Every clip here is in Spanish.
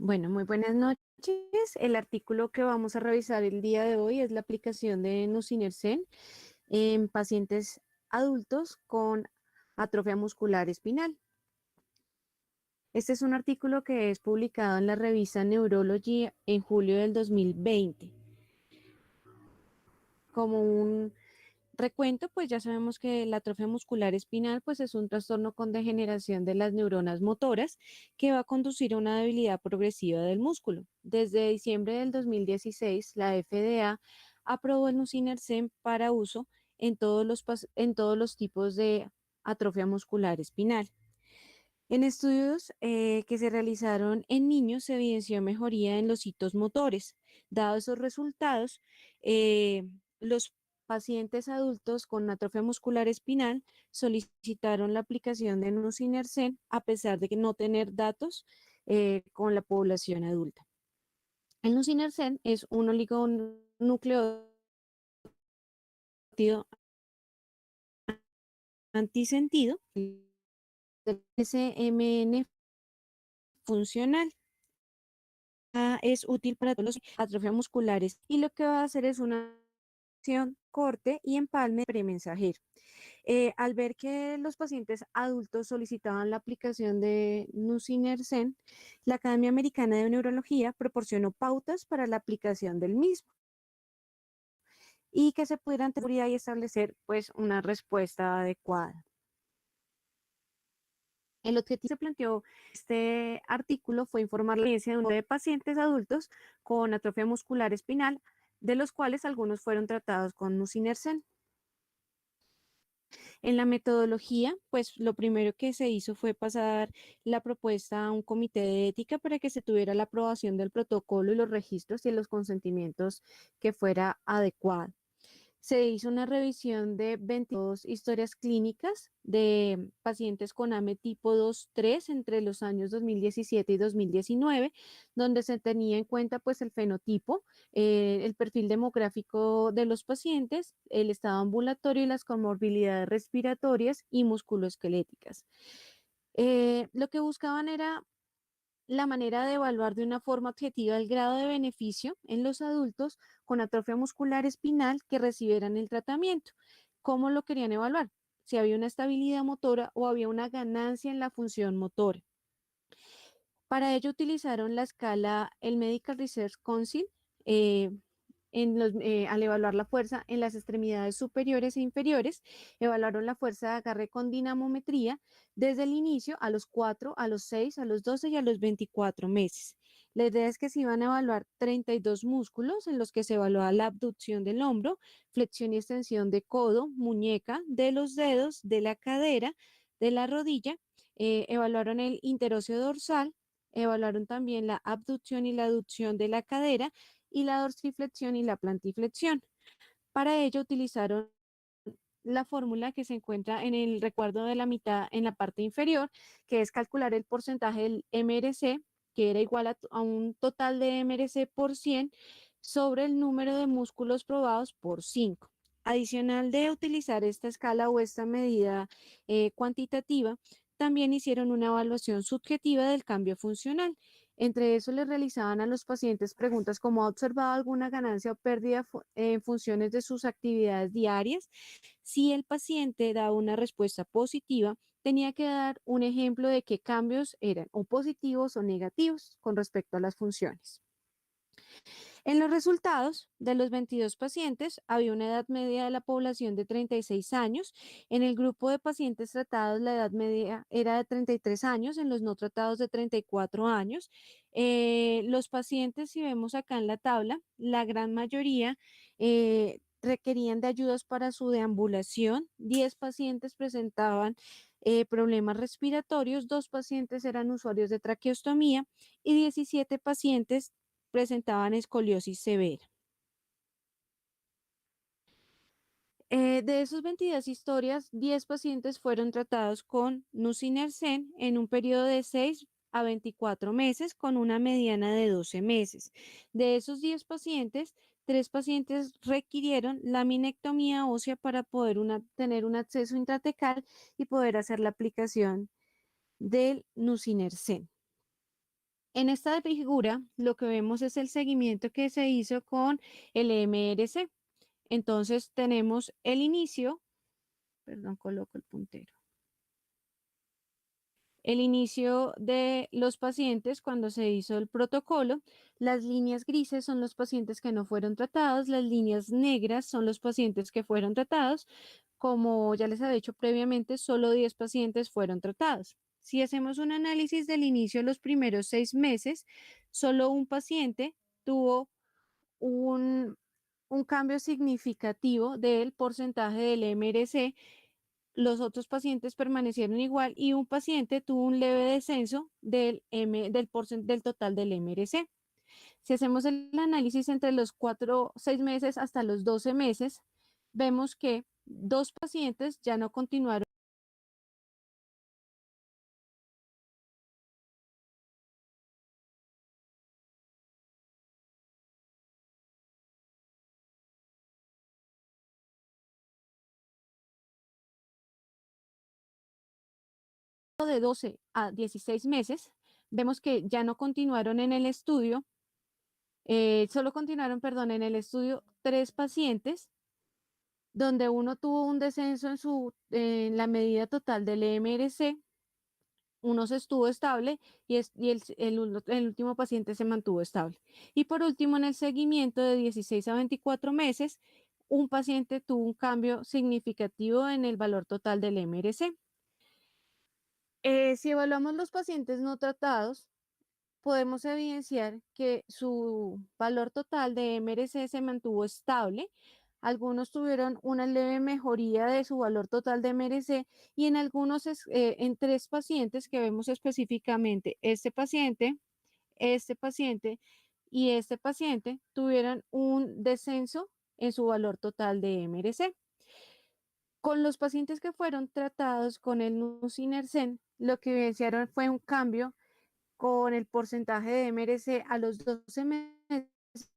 Bueno, muy buenas noches. El artículo que vamos a revisar el día de hoy es la aplicación de Nusinersen en pacientes adultos con atrofia muscular espinal. Este es un artículo que es publicado en la revista Neurology en julio del 2020. Como un recuento, pues ya sabemos que la atrofia muscular espinal pues es un trastorno con degeneración de las neuronas motoras que va a conducir a una debilidad progresiva del músculo. Desde diciembre del 2016, la FDA aprobó el nusinersen para uso en todos los tipos de atrofia muscular espinal. En estudios que se realizaron en niños se evidenció mejoría en los hitos motores. Dados esos resultados, los pacientes adultos con atrofia muscular espinal solicitaron la aplicación de nusinersen a pesar de que no tener datos con la población adulta. El nusinersen es un oligonucleótido antisentido, SMN funcional. Es útil para todos los atrofia musculares y lo que va a hacer es una acción, corte y empalme premensajero. Al ver que los pacientes adultos solicitaban la aplicación de nusinersen, la Academia Americana de Neurología proporcionó pautas para la aplicación del mismo y que se pudieran tener y establecer pues una respuesta adecuada. El objetivo que se planteó este artículo fue informar la audiencia de un grupo de pacientes adultos con atrofia muscular espinal, de los cuales algunos fueron tratados con nusinersen. En la metodología, pues lo primero que se hizo fue pasar la propuesta a un comité de ética para que se tuviera la aprobación del protocolo y los registros y los consentimientos que fuera adecuado. Se hizo una revisión de 22 historias clínicas de pacientes con AME tipo 2-3 entre los años 2017 y 2019, donde se tenía en cuenta pues el fenotipo, el perfil demográfico de los pacientes, el estado ambulatorio y las comorbilidades respiratorias y musculoesqueléticas. Lo que buscaban era la manera de evaluar de una forma objetiva el grado de beneficio en los adultos con atrofia muscular espinal que recibieran el tratamiento. ¿Cómo lo querían evaluar? Si había una estabilidad motora o había una ganancia en la función motora. Para ello utilizaron la escala, el Medical Research Council, eh, al evaluar la fuerza en las extremidades superiores e inferiores, evaluaron la fuerza de agarre con dinamometría desde el inicio a los 4, a los 6, a los 12 y a los 24 meses. La idea es que se iban a evaluar 32 músculos en los que se evalúa la abducción del hombro, flexión y extensión de codo, muñeca, de los dedos, de la cadera, de la rodilla. Evaluaron el interóseo dorsal, evaluaron también la abducción y la aducción de la cadera y la dorsiflexión y la plantiflexión. Para ello utilizaron la fórmula que se encuentra en el recuadro de la mitad en la parte inferior, que es calcular el porcentaje del MRC, que era igual a un total de MRC por 100 sobre el número de músculos probados por 5. Adicional de utilizar esta escala o esta medida cuantitativa, también hicieron una evaluación subjetiva del cambio funcional. Entre eso les realizaban a los pacientes preguntas como ¿ha observado alguna ganancia o pérdida en funciones de sus actividades diarias? Si el paciente daba una respuesta positiva, tenía que dar un ejemplo de qué cambios eran o positivos o negativos con respecto a las funciones. En los resultados de los 22 pacientes había una edad media de la población de 36 años. En el grupo de pacientes tratados la edad media era de 33 años, en los no tratados de 34 años. Los pacientes, si vemos acá en la tabla, la gran mayoría requerían de ayudas para su deambulación. 10 pacientes presentaban problemas respiratorios, 2 pacientes eran usuarios de traqueostomía y 17 pacientes presentaban escoliosis severa. De esos 22 historias, 10 pacientes fueron tratados con nusinersen en un periodo de 6 a 24 meses con una mediana de 12 meses. De esos 10 pacientes, 3 pacientes requirieron laminectomía ósea para poder tener un acceso intratecal y poder hacer la aplicación del nusinersen. En esta figura lo que vemos es el seguimiento que se hizo con el MRC. Entonces tenemos el inicio, perdón, coloco el puntero. El inicio de los pacientes cuando se hizo el protocolo. Las líneas grises son los pacientes que no fueron tratados, las líneas negras son los pacientes que fueron tratados. Como ya les había dicho previamente, solo 10 pacientes fueron tratados. Si hacemos un análisis del inicio de los primeros 6 meses, solo un paciente tuvo un cambio significativo del porcentaje del MRC. Los otros pacientes permanecieron igual y un paciente tuvo un leve descenso del total del MRC. Si hacemos el análisis entre los 6 meses hasta los 12 meses, vemos que 2 pacientes ya no continuaron de 12 a 16 meses, vemos que ya no continuaron en el estudio, solo continuaron, perdón, en el estudio 3 pacientes, donde uno tuvo un descenso en la medida total del MRC, uno se estuvo estable y el último paciente se mantuvo estable. Y por último, en el seguimiento de 16 a 24 meses, un paciente tuvo un cambio significativo en el valor total del MRC. Si evaluamos los pacientes no tratados, podemos evidenciar que su valor total de MRC se mantuvo estable. Algunos tuvieron una leve mejoría de su valor total de MRC y en algunos, en 3 pacientes que vemos específicamente, este paciente y este paciente tuvieron un descenso en su valor total de MRC. Con los pacientes que fueron tratados con el nusinersen, lo que evidenciaron fue un cambio con el porcentaje de MRC a los 12 meses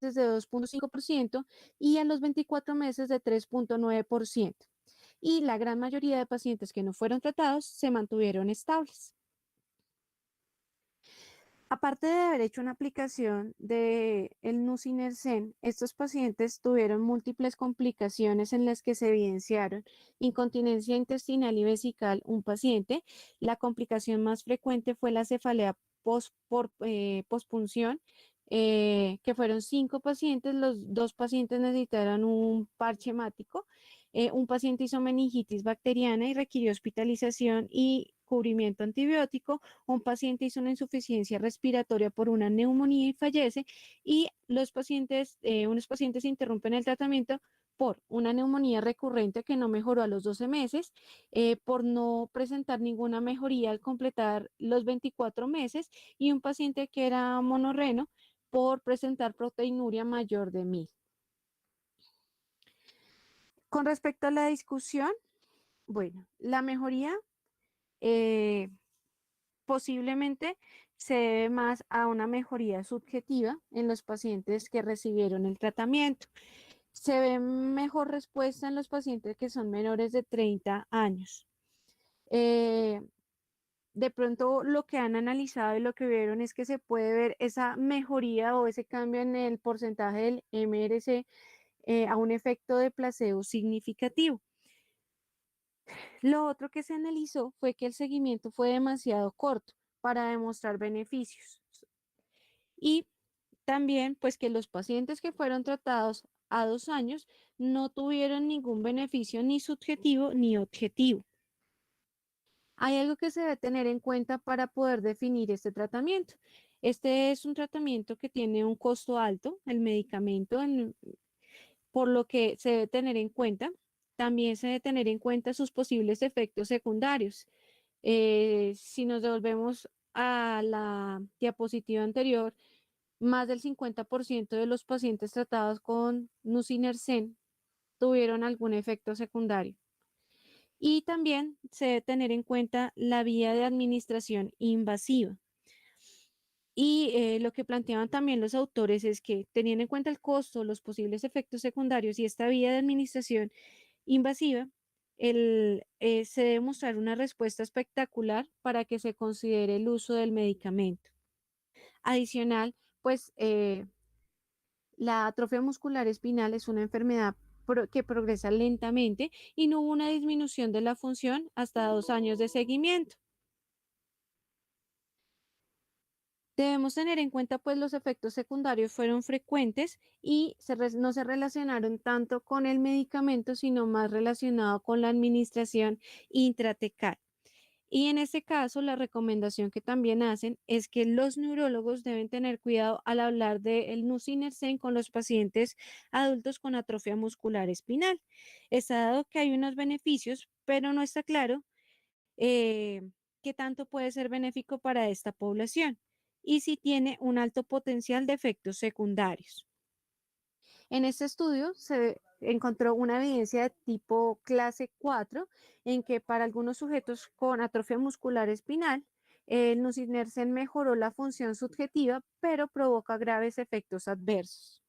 de 2,5% y a los 24 meses de 3,9%. Y la gran mayoría de pacientes que no fueron tratados se mantuvieron estables. Aparte de haber hecho una aplicación del nusinersen, estos pacientes tuvieron múltiples complicaciones en las que se evidenciaron incontinencia intestinal y vesical un paciente. La complicación más frecuente fue la cefalea pospunción, que fueron 5 pacientes. Los 2 pacientes necesitaron un parche hemático. Un paciente hizo meningitis bacteriana y requirió hospitalización y cubrimiento antibiótico. Un paciente hizo una insuficiencia respiratoria por una neumonía y fallece, y unos pacientes interrumpen el tratamiento por una neumonía recurrente que no mejoró a los 12 meses, por no presentar ninguna mejoría al completar los 24 meses, y un paciente que era monorreno por presentar proteinuria mayor de 1000. Con respecto a la discusión, bueno, la mejoría eh, posiblemente se debe más a una mejoría subjetiva en los pacientes que recibieron el tratamiento. Se ve mejor respuesta en los pacientes que son menores de 30 años. De pronto lo que han analizado y lo que vieron es que se puede ver esa mejoría o ese cambio en el porcentaje del MRC a un efecto de placebo significativo. Lo otro que se analizó fue que el seguimiento fue demasiado corto para demostrar beneficios. Y también, pues que los pacientes que fueron tratados a 2 años no tuvieron ningún beneficio ni subjetivo ni objetivo. Hay algo que se debe tener en cuenta para poder definir este tratamiento. Este es un tratamiento que tiene un costo alto, el medicamento, por lo que se debe tener en cuenta. También se debe tener en cuenta sus posibles efectos secundarios. Si nos devolvemos a la diapositiva anterior, más del 50% de los pacientes tratados con nusinersen tuvieron algún efecto secundario. Y también se debe tener en cuenta la vía de administración invasiva. Y lo que planteaban también los autores es que, teniendo en cuenta el costo, los posibles efectos secundarios y esta vía de administración invasiva, se debe mostrar una respuesta espectacular para que se considere el uso del medicamento. Adicional, pues la atrofia muscular espinal es una enfermedad que progresa lentamente y no hubo una disminución de la función hasta 2 años de seguimiento. Debemos tener en cuenta, pues, los efectos secundarios fueron frecuentes y no se relacionaron tanto con el medicamento, sino más relacionado con la administración intratecal. Y en este caso, la recomendación que también hacen es que los neurólogos deben tener cuidado al hablar del nusinersen con los pacientes adultos con atrofia muscular espinal. Está dado que hay unos beneficios, pero no está claro eh, qué tanto puede ser benéfico para esta población y si tiene un alto potencial de efectos secundarios. En este estudio se encontró una evidencia de tipo clase 4 en que para algunos sujetos con atrofia muscular espinal, el nusinersen mejoró la función subjetiva, pero provoca graves efectos adversos.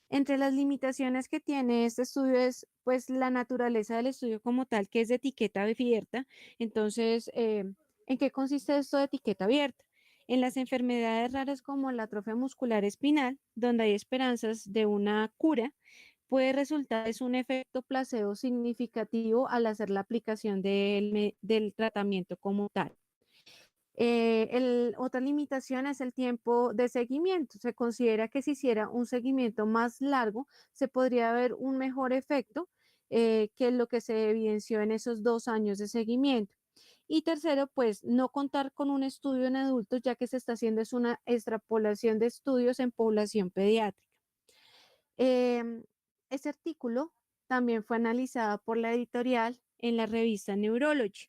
Entre las limitaciones que tiene este estudio es pues la naturaleza del estudio como tal, que es de etiqueta abierta. Entonces, ¿en qué consiste esto de etiqueta abierta? En las enfermedades raras como la atrofia muscular espinal, donde hay esperanzas de una cura, puede resultar es un efecto placebo significativo al hacer la aplicación del tratamiento como tal. Otra limitación es el tiempo de seguimiento. Se considera que si hiciera un seguimiento más largo, se podría ver un mejor efecto que lo que se evidenció en esos 2 años de seguimiento. Y tercero, pues no contar con un estudio en adultos, ya que se está haciendo es una extrapolación de estudios en población pediátrica. Em, Este artículo también fue analizado por la editorial en la revista Neurology.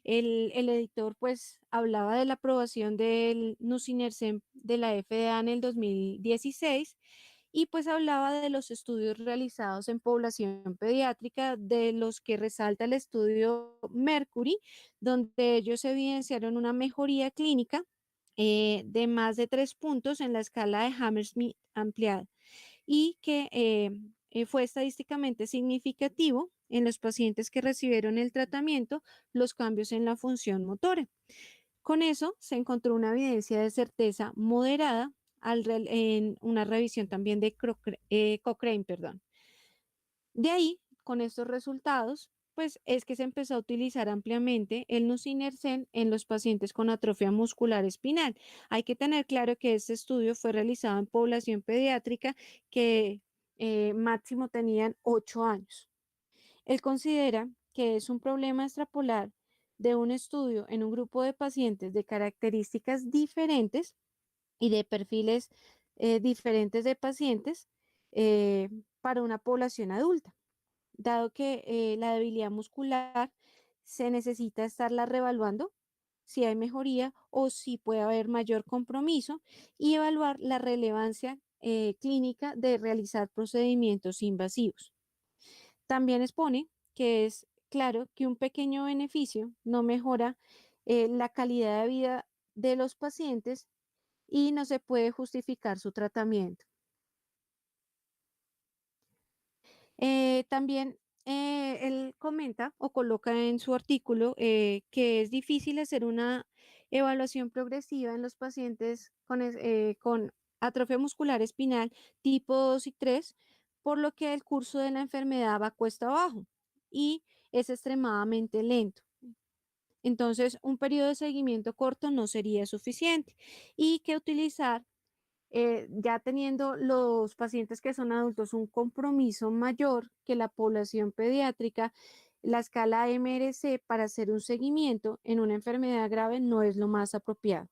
El editor pues hablaba de la aprobación del nusinersen de la FDA en el 2016 y pues hablaba de los estudios realizados en población pediátrica, de los que resalta el estudio Mercury, donde ellos evidenciaron una mejoría clínica de más de 3 puntos en la escala de Hammersmith ampliada y que fue estadísticamente significativo en los pacientes que recibieron el tratamiento, los cambios en la función motora. Con eso se encontró una evidencia de certeza moderada en una revisión también de Cochrane, perdón. De ahí, con estos resultados, pues es que se empezó a utilizar ampliamente el nusinersen en los pacientes con atrofia muscular espinal. Hay que tener claro que este estudio fue realizado en población pediátrica que máximo tenían 8 años. Él considera que es un problema extrapolar de un estudio en un grupo de pacientes de características diferentes y de perfiles diferentes de pacientes para una población adulta, dado que la debilidad muscular se necesita estarla reevaluando si hay mejoría o si puede haber mayor compromiso y evaluar la relevancia clínica de realizar procedimientos invasivos. También expone que es claro que un pequeño beneficio no mejora la calidad de vida de los pacientes y no se puede justificar su tratamiento. También él comenta o coloca en su artículo que es difícil hacer una evaluación progresiva en los pacientes con atrofia muscular espinal tipo 2 y 3, por lo que el curso de la enfermedad va cuesta abajo y es extremadamente lento. Entonces, un periodo de seguimiento corto no sería suficiente y que utilizar ya teniendo los pacientes que son adultos un compromiso mayor que la población pediátrica, la escala MRC para hacer un seguimiento en una enfermedad grave no es lo más apropiado.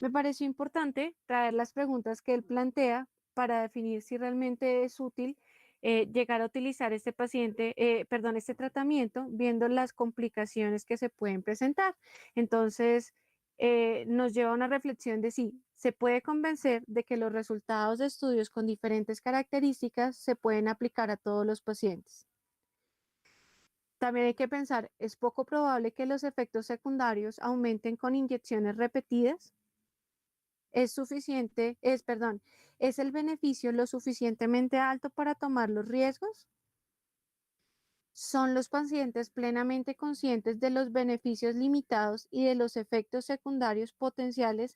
Me pareció importante traer las preguntas que él plantea para definir si realmente es útil llegar a utilizar este tratamiento, viendo las complicaciones que se pueden presentar. Entonces, nos lleva a una reflexión de si se puede convencer de que los resultados de estudios con diferentes características se pueden aplicar a todos los pacientes. También hay que pensar, es poco probable que los efectos secundarios aumenten con inyecciones repetidas. ¿Es el beneficio lo suficientemente alto para tomar los riesgos? ¿Son los pacientes plenamente conscientes de los beneficios limitados y de los efectos secundarios potenciales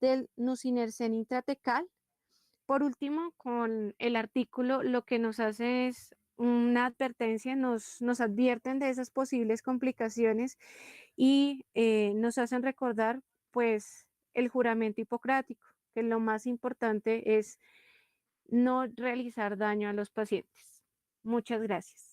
del nusinersen intratecal? Por último, con el artículo lo que nos hace es una advertencia, nos advierten de esas posibles complicaciones y nos hacen recordar pues el juramento hipocrático, que lo más importante es no realizar daño a los pacientes. Muchas gracias.